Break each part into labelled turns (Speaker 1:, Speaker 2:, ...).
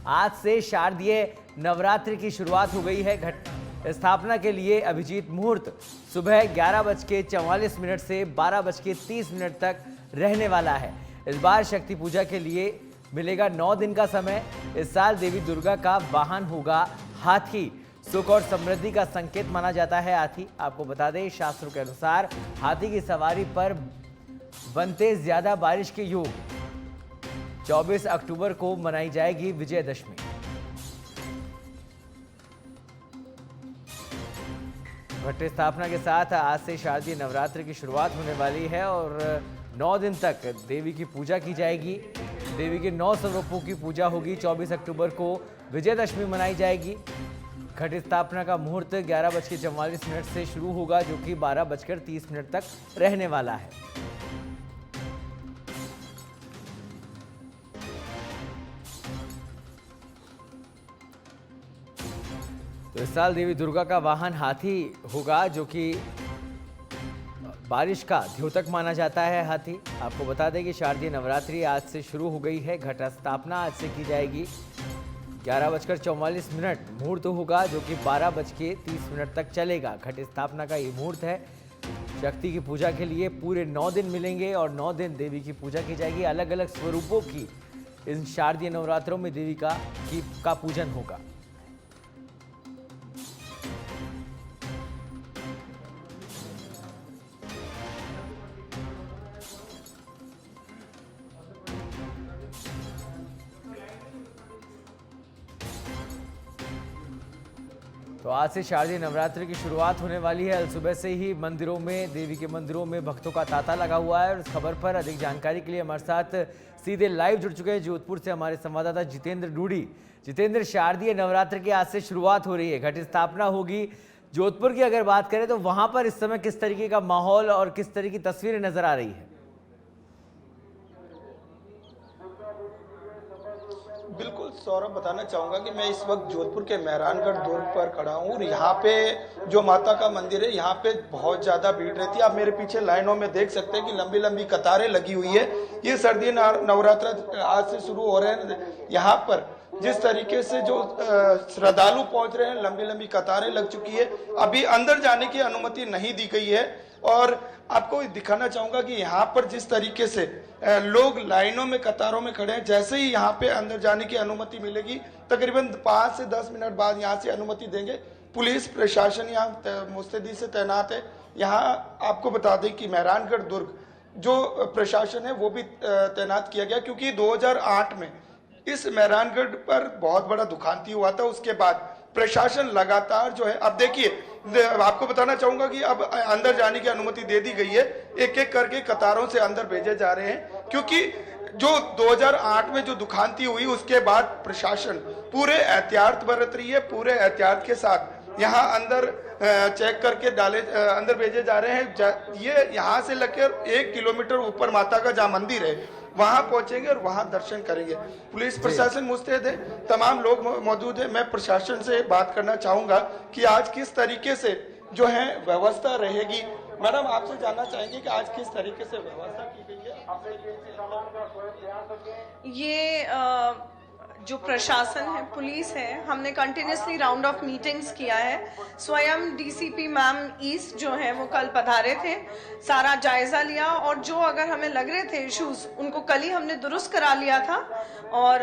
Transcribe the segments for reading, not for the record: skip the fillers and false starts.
Speaker 1: आज से शारदीय नवरात्रि की शुरुआत हो गई है। घट स्थापना के लिए अभिजीत मुहूर्त सुबह 11:44 से 12:30 तक रहने वाला है। इस बार शक्ति पूजा के लिए मिलेगा 9 दिन का समय। इस साल देवी दुर्गा का वाहन होगा हाथी। सुख और समृद्धि का संकेत माना जाता है हाथी। आपको बता दें, शास्त्रों के अनुसार हाथी की सवारी पर बनते ज्यादा बारिश के योग। 24 अक्टूबर को मनाई जाएगी विजयदशमी। घट स्थापना के साथ आज से शारदीय नवरात्रि की शुरुआत होने वाली है और 9 दिन तक देवी की पूजा की जाएगी। देवी के 9 स्वरूपों की पूजा होगी। 24 अक्टूबर को विजयदशमी मनाई जाएगी। घट स्थापना का मुहूर्त 11:44 से शुरू होगा, जो कि 12:30 तक रहने वाला है। तो इस साल देवी दुर्गा का वाहन हाथी होगा, जो कि बारिश का द्योतक माना जाता है हाथी। आपको बता दें कि शारदीय नवरात्रि आज से शुरू हो गई है। घट स्थापना आज से की जाएगी। 11:44 मुहूर्त होगा, जो कि 12:30 तक चलेगा। घट स्थापना का ये मुहूर्त है। शक्ति की पूजा के लिए पूरे 9 दिन मिलेंगे और 9 दिन देवी की पूजा की जाएगी। अलग अलग स्वरूपों की इन शारदीय नवरात्रों में देवी का पूजन होगा। तो आज से शारदीय नवरात्रि की शुरुआत होने वाली है। सुबह से ही मंदिरों में, देवी के मंदिरों में भक्तों का तांता लगा हुआ है। और इस खबर पर अधिक जानकारी के लिए हमारे साथ सीधे लाइव जुड़ चुके हैं जोधपुर से हमारे संवाददाता जितेंद्र डूडी। जितेंद्र, शारदीय नवरात्रि की आज से शुरुआत हो रही है, घट स्थापना होगी। जोधपुर की अगर बात करें तो वहां पर इस समय किस तरीके का माहौल और किस तरह की तस्वीरें नजर आ रही है?
Speaker 2: बिल्कुल सौरभ, बताना चाहूँगा कि मैं इस वक्त जोधपुर के मेहरानगढ़ दुर्ग पर खड़ा हूँ और यहाँ पे जो माता का मंदिर है, यहाँ पे बहुत ज़्यादा भीड़ रहती है। आप मेरे पीछे लाइनों में देख सकते हैं कि लंबी लंबी कतारें लगी हुई है। ये शारदीय नवरात्र आज से शुरू हो रहे हैं। यहाँ पर जिस तरीके से जो श्रद्धालु पहुँच रहे हैं, लंबी लंबी कतारें लग चुकी है। अभी अंदर जाने की अनुमति नहीं दी गई है। और आपको दिखाना चाहूंगा कि यहाँ पर जिस तरीके से लोग लाइनों में, कतारों में खड़े हैं, जैसे ही यहाँ पे अंदर जाने की अनुमति मिलेगी, तकरीबन 5 से 10 मिनट बाद यहाँ से अनुमति देंगे। पुलिस प्रशासन यहाँ मुस्तैदी से तैनात है। यहाँ आपको बता दें कि मेहरानगढ़ दुर्ग जो प्रशासन है वो भी तैनात किया गया, क्योंकि 2008 में इस मेहरानगढ़ पर बहुत बड़ा दुखांती हुआ था। उसके बाद प्रशासन लगातार जो है, अब देखिए, आपको बताना चाहूंगा कि अब अंदर जाने की अनुमति दे दी गई है। एक एक करके कतारों से अंदर भेजे जा रहे हैं, क्योंकि जो 2008 में जो दुखांती हुई, उसके बाद प्रशासन पूरे एहतियात बरत रही है। पूरे एहतियात के साथ यहाँ अंदर चेक करके अंदर भेजे जा रहे हैं। ये यहाँ से लेकर 1 किलोमीटर ऊपर माता का जहाँ मंदिर है, वहां पहुंचेंगे और वहां दर्शन करेंगे। पुलिस प्रशासन मुस्तैद है, तमाम लोग मौजूद है। मैं प्रशासन से बात करना चाहूंगा कि आज किस तरीके से जो है व्यवस्था रहेगी। मैडम, आपसे जानना चाहेंगे कि आज किस तरीके से व्यवस्था की गई है?
Speaker 3: ये जो प्रशासन है, पुलिस है, हमने कंटिन्यूसली राउंड ऑफ मीटिंग्स किया है। स्वयं डीसीपी मैम ईस्ट जो है वो कल पधारे थे, सारा जायजा लिया और जो अगर हमें लग रहे थे इश्यूज, उनको कल ही हमने दुरुस्त करा लिया था। और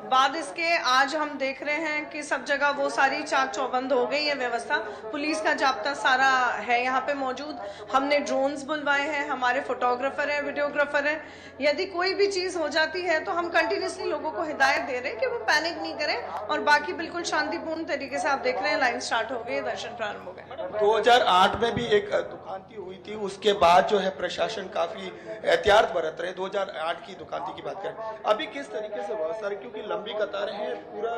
Speaker 3: बाद इसके आज हम देख रहे हैं कि सब जगह वो सारी चाक चौबंद हो गई है व्यवस्था। पुलिस का जाब्ता सारा है यहाँ पे मौजूद। हमने ड्रोन्स बुलवाए हैं, हमारे फोटोग्राफर है, वीडियोग्राफर है। यदि कोई भी चीज हो जाती है तो हम कंटिन्यूसली लोगों को हिदायत दे रहे हैं कि वो पैनिक नहीं करें। और बाकी बिल्कुल शांतिपूर्ण तरीके से आप देख रहे हैं, लाइन स्टार्ट हो गई, दर्शन प्रारंभ हो गए।
Speaker 2: 2008 में भी एक दुखांती हुई थी, उसके बाद जो है प्रशासन काफी एहतियात बरत रहे। 2008 की दुखांती की बात करें, अभी किस तरीके से व्यवस्था है, क्योंकि लंबी कतारें हैं, पूरा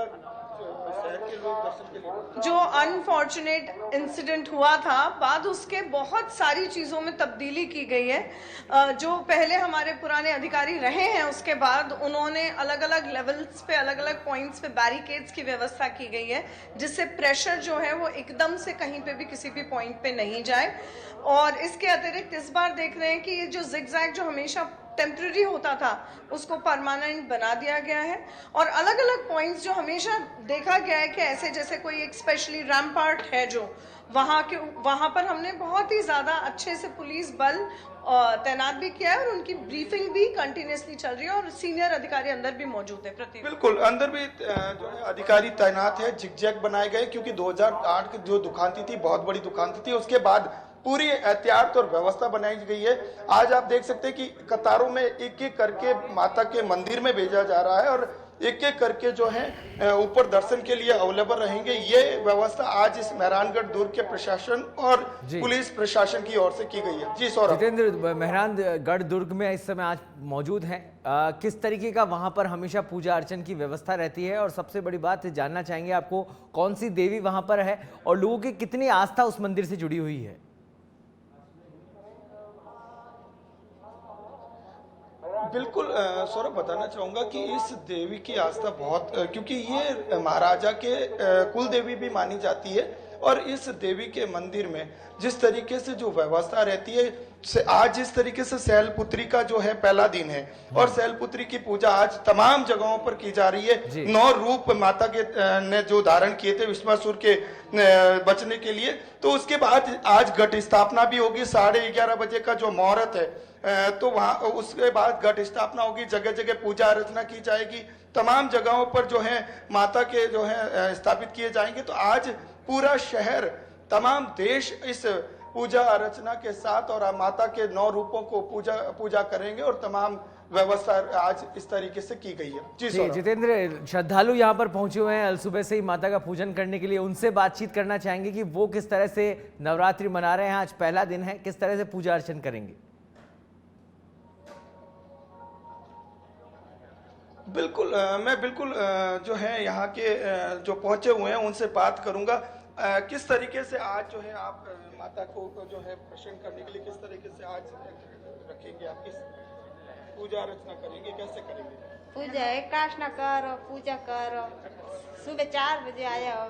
Speaker 2: शहर के लोग दर्शन के लिए।
Speaker 3: जो अनफॉर्चुनेट इंसिडेंट हुआ था, बाद उसके बहुत सारी चीज़ों में तब्दीली की गई है। जो पहले हमारे पुराने अधिकारी रहे हैं, उसके बाद उन्होंने अलग अलग लेवल्स पे, अलग अलग पॉइंट्स पे बैरिकेड्स की व्यवस्था की गई है, जिससे प्रेशर जो है वो एकदम से कहीं पे भी किसी भी पॉइंट पे नहीं जाए। और इसके अतिरिक्त इस बार देख रहे हैं कि ये जो जिगजैग जो हमेशा टेम्पररी होता था उसको परमानेंट बना दिया गया है। और अलग अलग पॉइंट्स जो हमेशा देखा गया है कि ऐसे जैसे कोई एक स्पेशली रैम्पार्ट है जो वहाँ पर हमने बहुत ही ज़्यादा अच्छे से पुलिस बल तैनात भी किया है और उनकी ब्रीफिंग भी कंटिन्यूसली चल रही है और सीनियर अधिकारी अंदर भी मौजूद है।
Speaker 2: बिल्कुल, अंदर भी जो है अधिकारी तैनात है, जिग-जैग बनाए गए, क्योंकि 2008 की जो दुखांती थी, बहुत बड़ी दुखांती थी, उसके बाद पूरी एहतियात और व्यवस्था बनाई गई है। आज आप देख सकते हैं कि कतारों में एक एक करके माता के मंदिर में भेजा जा रहा है और एक एक करके जो है ऊपर दर्शन के लिए अवेलेबल रहेंगे। ये व्यवस्था आज इस मेहरानगढ़ दुर्ग के प्रशासन और पुलिस प्रशासन की ओर से की गई है। जी सौरभ।
Speaker 1: जितेंद्र, मेहरानगढ़ दुर्ग में इस समय आज मौजूद हैं, किस तरीके का वहां पर हमेशा पूजा अर्चन की व्यवस्था रहती है और सबसे बड़ी बात जानना चाहेंगे आपको कौन सी देवी वहां पर है और लोगों की कितनी आस्था उस मंदिर से जुड़ी हुई है?
Speaker 2: बिल्कुल सौरभ, बताना चाहूंगा कि इस देवी की आस्था बहुत, क्योंकि ये महाराजा के कुल देवी भी मानी जाती है और इस देवी के मंदिर में जिस तरीके से जो व्यवस्था रहती है, आज जिस तरीके से शैलपुत्री का जो है पहला दिन है और शैलपुत्री की पूजा आज तमाम जगहों पर की जा रही है। 9 रूप माता के ने जो धारण किए थे विश्वासुर के बचने के लिए, तो उसके बाद आज घट स्थापना भी होगी 11:30 बजे का जो मुहूर्त है, तो वहां उसके बाद घट स्थापना होगी, जगह जगह पूजा अर्चना की जाएगी, तमाम जगहों पर जो है माता के जो है स्थापित किए जाएंगे। तो आज पूरा शहर, तमाम देश इस पूजा अर्चना के साथ और माता के 9 रूपों को पूजा करेंगे और तमाम व्यवस्था आज इस तरीके से की गई है। जी
Speaker 1: जितेंद्र, श्रद्धालु यहाँ पर पहुंचे हुए हैं सुबह से ही माता का पूजन करने के लिए, उनसे बातचीत करना चाहेंगे कि वो किस तरह से नवरात्रि मना रहे हैं, आज पहला दिन है, किस तरह से पूजा अर्चन करेंगे?
Speaker 2: बिल्कुल, मैं बिल्कुल जो है यहाँ के जो पहुंचे हुए हैं उनसे बात करूंगा। किस तरीके से आज जो है आप माता को जो है प्रसन्न करने के लिए किस तरीके से आज रखेंगे, आप किस पूजा अर्चना करेंगे, कैसे करेंगे?
Speaker 4: पूजा एकादशना करो, पूजा करो, सुबह 4 बजे आया हो।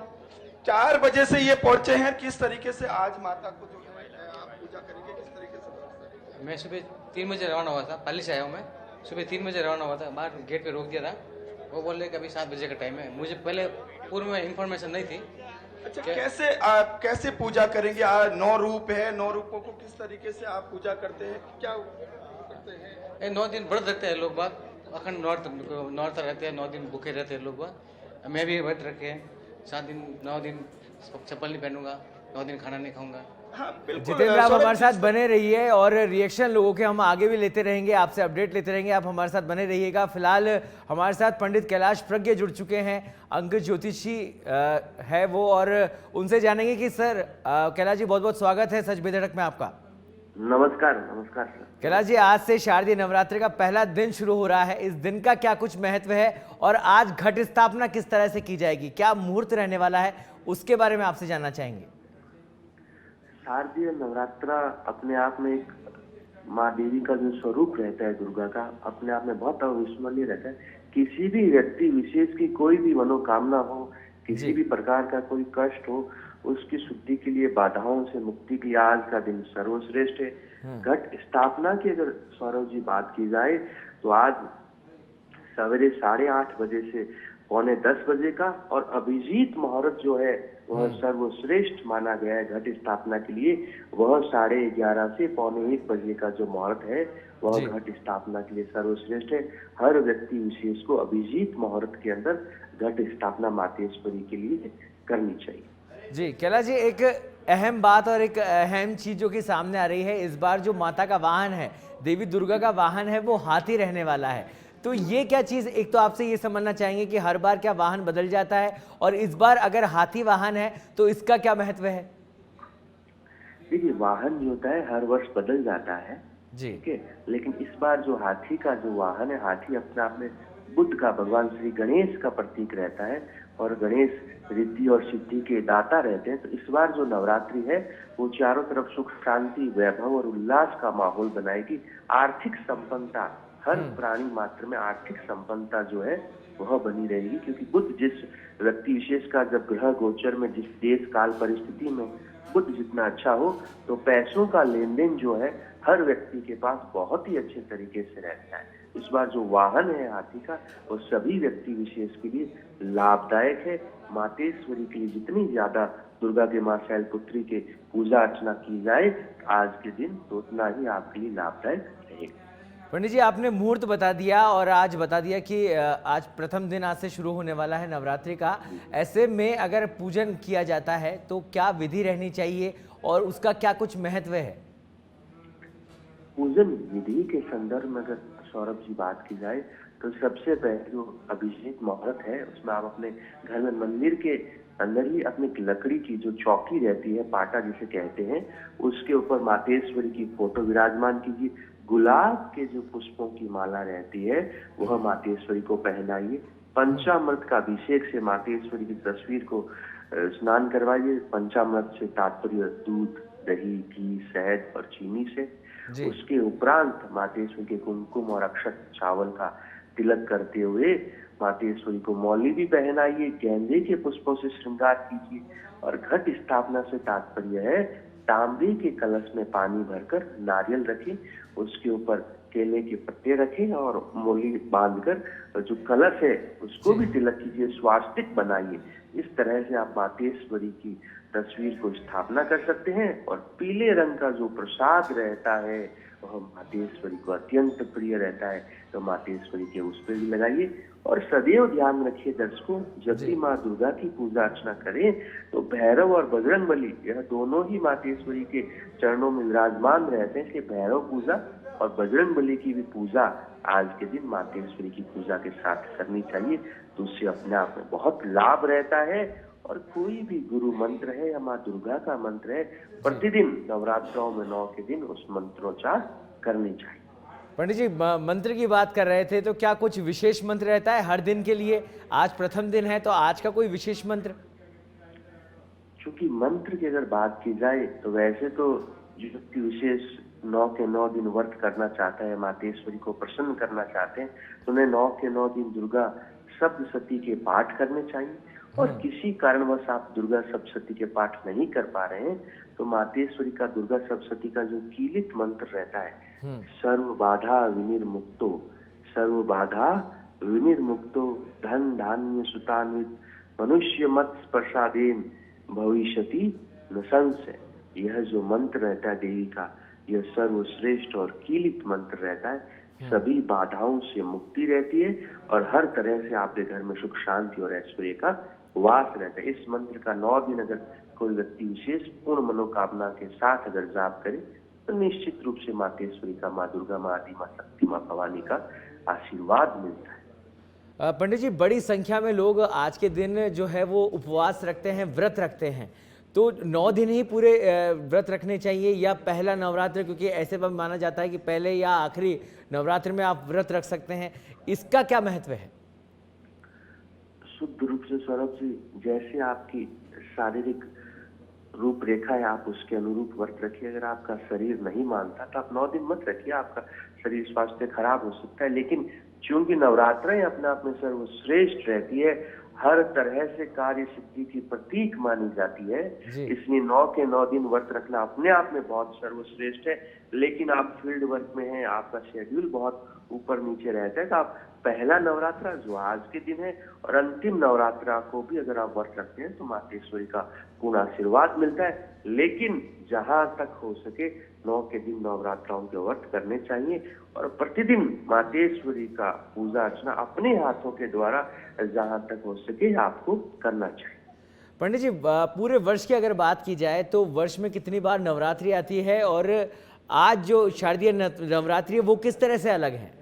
Speaker 2: 4 बजे से ये पहुंचे हैं, किस तरीके से आज माता को जो है आप पूजा करेंगे, किस तरीके से?
Speaker 5: मैं सुबह 3 बजे रवाना हुआ था, पाली से आया हूँ मैं। सुबह 3 बजे रवाना हुआ था, बाहर गेट पे रोक दिया था, वो बोल रहे कि अभी 7 बजे का टाइम है। मुझे पहले पूर्व में इंफॉर्मेशन नहीं थी।
Speaker 2: अच्छा, कैसे आप कैसे पूजा करेंगे? 9 रूप है, 9 रूपों को किस तरीके से आप पूजा करते हैं, क्या करते हैं?
Speaker 5: 9 दिन व्रत रखते हैं लोग बाग, अखंड नौरता रहते हैं, 9 दिन भूखे रहते हैं लोग बाग। मैं भी व्रत रखे हैं, 7 दिन 9 दिन चप्पल नहीं पहनूंगा, 9 दिन खाना नहीं खाऊंगा।
Speaker 2: हाँ,
Speaker 1: जितेंद्र, आप हमारे साथ बने रहिए और रिएक्शन लोगों के हम आगे भी लेते रहेंगे, आपसे अपडेट लेते रहेंगे, आप हमारे साथ बने रहिएगा। फिलहाल हमारे साथ पंडित कैलाश प्रज्ञ जुड़ चुके हैं, अंक ज्योतिषी है वो, और उनसे जानेंगे कि सर, कैलाश जी बहुत बहुत स्वागत है सच बेधड़क में आपका।
Speaker 6: नमस्कार। नमस्कार सर।
Speaker 1: कैलाश जी, आज से शारदीय नवरात्रि का पहला दिन शुरू हो रहा है, इस दिन का क्या कुछ महत्व है और आज घट स्थापना किस तरह से की जाएगी, क्या मुहूर्त रहने वाला है, उसके बारे में आपसे जानना चाहेंगे।
Speaker 6: शारदीय नवरात्रा अपने आप में एक माँ देवी का जो स्वरूप रहता है, दुर्गा का, अपने आप में बहुत अविस्मरणीय रहता है। किसी भी व्यक्ति विशेष की कोई भी मनोकामना हो, किसी भी प्रकार का कोई कष्ट हो, उसकी शुद्धि के लिए, बाधाओं से मुक्ति के लिए आज का दिन सर्वश्रेष्ठ है। घट स्थापना की अगर सौरभ जी बात की जाए तो आज सवेरे 8:30 बजे से 9:45 बजे का और अभिजीत मुहूर्त जो है वह सर्वश्रेष्ठ माना गया है घट स्थापना के लिए। वह 11:30 से 1:45 बजे का जो मुहूर्त है वह घट स्थापना के लिए सर्वश्रेष्ठ है। हर व्यक्ति विशेष को अभिजीत मुहूर्त के अंदर घट स्थापना मातेश्वरी के लिए करनी चाहिए।
Speaker 1: जी कैलाश जी, एक अहम बात और एक अहम चीज जो कि सामने आ रही है, इस बार जो माता का वाहन है, देवी दुर्गा का वाहन है, वो हाथी रहने वाला है। तो ये क्या चीज, एक तो आपसे ये समझना चाहेंगे कि हर बार क्या वाहन बदल जाता है और इस बार अगर हाथी वाहन है तो इसका क्या महत्व है?
Speaker 6: देखिए, वाहन जो होता है हर वर्ष बदल जाता है
Speaker 1: जी,
Speaker 6: ठीक है, लेकिन इस बार जो हाथी का जो वाहन है, हाथी अपने आप में बुद्ध का, भगवान श्री गणेश का प्रतीक रहता है और गणेश रिद्धि और सिद्धि के दाता रहते हैं। तो इस बार जो नवरात्रि है वो चारों तरफ सुख शांति, वैभव और उल्लास का माहौल बनाएगी। आर्थिक संपन्नता, हर प्राणी मात्र में आर्थिक संपन्नता जो है वह बनी रहेगी, क्योंकि बुद्ध जिस व्यक्ति विशेष का जब ग्रह गोचर में, जिस देश काल परिस्थिति में बुद्ध जितना अच्छा हो तो पैसों का लेन देन जो है हर व्यक्ति के पास बहुत ही अच्छे तरीके से रहता है। इस बार जो वाहन है हाथी का, वो सभी व्यक्ति विशेष के लिए लाभदायक है। मातेश्वरी के लिए जितनी ज्यादा दुर्गा के मां शैलपुत्री के पूजा अर्चना की जाए आज के दिन, तो उतना ही आपके लिए लाभदायक रहेगा।
Speaker 1: पंडित जी, आपने मुहूर्त बता दिया और आज बता दिया कि आज प्रथम दिन आज से शुरू होने वाला है नवरात्रि का। ऐसे में अगर पूजन किया जाता है तो क्या विधि रहनी चाहिए और उसका क्या कुछ महत्व है?
Speaker 6: पूजन विधि के संदर्भ में अगर सौरभ जी बात की जाए तो सबसे पहले जो अभिषेक मुहूर्त है, उसमें आप अपने घर में मंदिर के अंदर ही अपनी लकड़ी की जो चौकी रहती है, पाटा जिसे कहते हैं, उसके ऊपर मातेश्वरी की फोटो विराजमान कीजिए। गुलाब के जो पुष्पों की माला रहती है वह मातेश्वरी को पहनाइए। पंचामृत का अभिषेक से मातेश्वरी की तस्वीर को स्नान करवाइए। पंचामृत से तात्पर्य दूध, दही, घी, शहद और चीनी से। उसके उपरांत मातेश्वरी के कुमकुम और अक्षत चावल का तिलक करते हुए मातेश्वरी को मौली भी पहनाइए। गेंदे के पुष्पों से श्रृंगार कीजिए और घट स्थापना से तात्पर्य है तांबे के कलश में पानी भरकर नारियल रखें, उसके ऊपर केले के पत्ते रखें और मौली बांधकर जो कलश है उसको भी तिलक कीजिए, स्वास्तिक बनाइए। इस तरह से आप मातेश्वरी की तस्वीर को स्थापना कर सकते हैं। और पीले रंग का जो प्रसाद रहता है वह मातेश्वरी को अत्यंत प्रिय रहता है, तो मातेश्वरी के उस पर भी लगाइए। और सदैव ध्यान रखिए दर्शकों, जब भी माँ दुर्गा की पूजा अर्चना करें तो भैरव और बजरंगबली यह दोनों ही मातेश्वरी के चरणों में विराजमान रहते हैं। इसलिए भैरव पूजा और बजरंगबली की भी पूजा आज के दिन मातेश्वरी की पूजा के साथ करनी चाहिए, तो उससे अपने आप में बहुत लाभ रहता है। और कोई भी गुरु मंत्र है या माँ दुर्गा का मंत्र है, प्रतिदिन नवरात्रों में 9 के दिन उस मंत्रोच्चार करनी चाहिए।
Speaker 1: पंडित जी, मंत्र की बात कर रहे थे, तो क्या कुछ विशेष मंत्र रहता है हर दिन के लिए? आज प्रथम दिन है तो आज का कोई विशेष मंत्र?
Speaker 6: क्योंकि मंत्र की अगर बात की जाए तो वैसे तो जो व्यक्ति विशेष 9 के 9 दिन व्रत करना चाहता है, मातेश्वरी को प्रसन्न करना चाहते हैं, तो उन्हें 9 के 9 दिन दुर्गा सप्तशती के पाठ करने चाहिए। और किसी कारणवश आप दुर्गा सप्तशती के पाठ नहीं कर पा रहे हैं तो मातेश्वरी का दुर्गा सप्तशती का जो कीलित मंत्र रहता है, सर्व बाधा विनिर्मुक्तो, सर्व बाधा विनिर्मुक्तो, धन धान्य सुतान्वित, मनुष्य मत स्पर्शादेन भविष्यति न संशय। यह जो मंत्र रहता है देवी का, यह सर्वश्रेष्ठ और कीलित मंत्र रहता है। सभी बाधाओं से मुक्ति रहती है और हर तरह से आपके घर में सुख शांति और ऐश्वर्य का वास रहता है। इस मंत्र का 9 दिन अगर कोई व्यक्ति विशेष पूर्ण मनोकामना के साथ अगर जाप करे तो निश्चित रूप से मातेश्वरी का, माँ दुर्गा, माँ आदि, माँ शक्ति, माँ भवानी का आशीर्वाद मिलता है।
Speaker 1: पंडित जी, बड़ी संख्या में लोग आज के दिन जो है वो उपवास रखते हैं, व्रत रखते हैं, तो 9 दिन ही पूरे व्रत रखने चाहिए या पहला नवरात्र, क्योंकि ऐसे में माना जाता है कि पहले या आखिरी नवरात्र में आप व्रत रख सकते हैं, इसका क्या महत्व है?
Speaker 6: शुद्ध रूप से सौरभ जी, जैसे आपकी शारीरिक रूपरेखा है आप उसके अनुरूप व्रत रखिए। अगर आपका शरीर नहीं मानता तो आप 9 दिन मत रखिए, आपका शरीर स्वास्थ्य खराब हो सकता है। लेकिन चूंकि नवरात्रें अपने आप में सर्वश्रेष्ठ रहती है, हर तरह से कार्य सिद्धि की प्रतीक मानी जाती है, इसलिए 9 के 9 दिन व्रत रखना अपने आप में बहुत सर्वश्रेष्ठ है। लेकिन आप फील्ड वर्क में हैं, आपका शेड्यूल बहुत ऊपर नीचे रहता है, तो आप पहला नवरात्रा जो आज के दिन है और अंतिम नवरात्रा को भी अगर आप व्रत रखते हैं तो मातेश्वरी का पूर्ण आशीर्वाद मिलता है। लेकिन जहां तक हो सके 9 के दिन नवरात्राओं के व्रत करने चाहिए और प्रतिदिन मातेश्वरी का पूजा अर्चना अपने हाथों के द्वारा जहां तक हो सके आपको करना चाहिए।
Speaker 1: पंडित जी, पूरे वर्ष की अगर बात की जाए तो वर्ष में कितनी बार नवरात्रि आती है और आज जो शारदीय नवरात्रि है वो किस तरह से अलग है?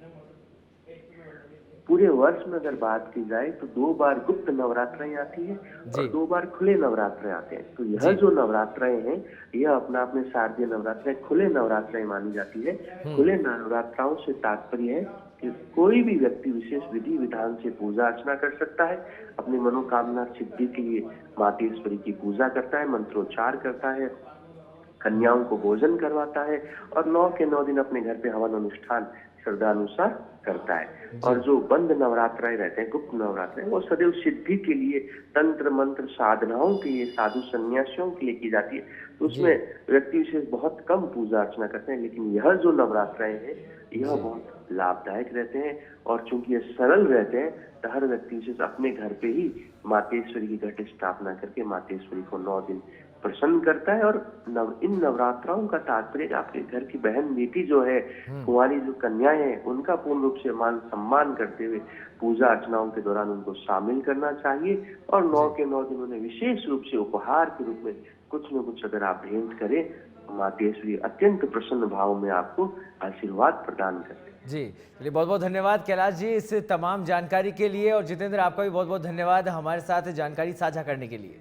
Speaker 6: पूरे वर्ष में अगर बात की जाए तो 2 बार गुप्त नवरात्राएं आती है और 2 बार खुले नवरात्रे आते हैं। तो यह जो नवरात्राएं हैं यह अपने आप में शारदीय नवरात्रें, खुले नवरात्राएं मानी जाती है। खुले नवरात्राओं से तात्पर्य है कि कोई भी व्यक्ति विशेष विधि विधान से पूजा अर्चना कर सकता है, अपनी मनोकामना सिद्धि के लिए मातेश्वरी की पूजा करता है, मंत्रोच्चार करता है, कन्याओं को भोजन करवाता है और 9 के 9 दिन अपने घर पे हवन अनुष्ठान श्रद्धानुसार करता है। और जो बंद नवरात्राएं रहते हैं, गुप्त नवरात्राएं, वो सदैव सिद्धि के लिए, तंत्र मंत्र साधनाओं के लिए, साधु सन्यासियों के लिए की जाती है। तो उसमें व्यक्ति विशेष बहुत कम पूजा अर्चना करते हैं, लेकिन यह जो नवरात्राएं हैं यह बहुत लाभदायक रहते हैं। और चूंकि ये सरल रहते हैं तो हर व्यक्ति विशेष अपने घर पे ही मातेश्वरी की घट स्थापना करके मातेश्वरी को 9 दिन प्रसन्न करता है। और इन नवरात्राओं का तात्पर्य आपके घर की बहन बेटी जो है, कुंवारी जो कन्याएं हैं, उनका पूर्ण रूप से मान सम्मान करते हुए पूजा अर्चनाओं के दौरान उनको शामिल करना चाहिए। और 9 के 9 दिन उन्हें विशेष रूप से उपहार के रूप में कुछ न कुछ अगर आप भेंट करें, मातेश्वरी अत्यंत प्रसन्न भाव में आपको आशीर्वाद प्रदान करते हैं।
Speaker 1: जी, चलिए बहुत बहुत धन्यवाद कैलाश जी इस तमाम जानकारी के लिए, और जितेंद्र आपका भी बहुत बहुत धन्यवाद हमारे साथ जानकारी साझा करने के लिए।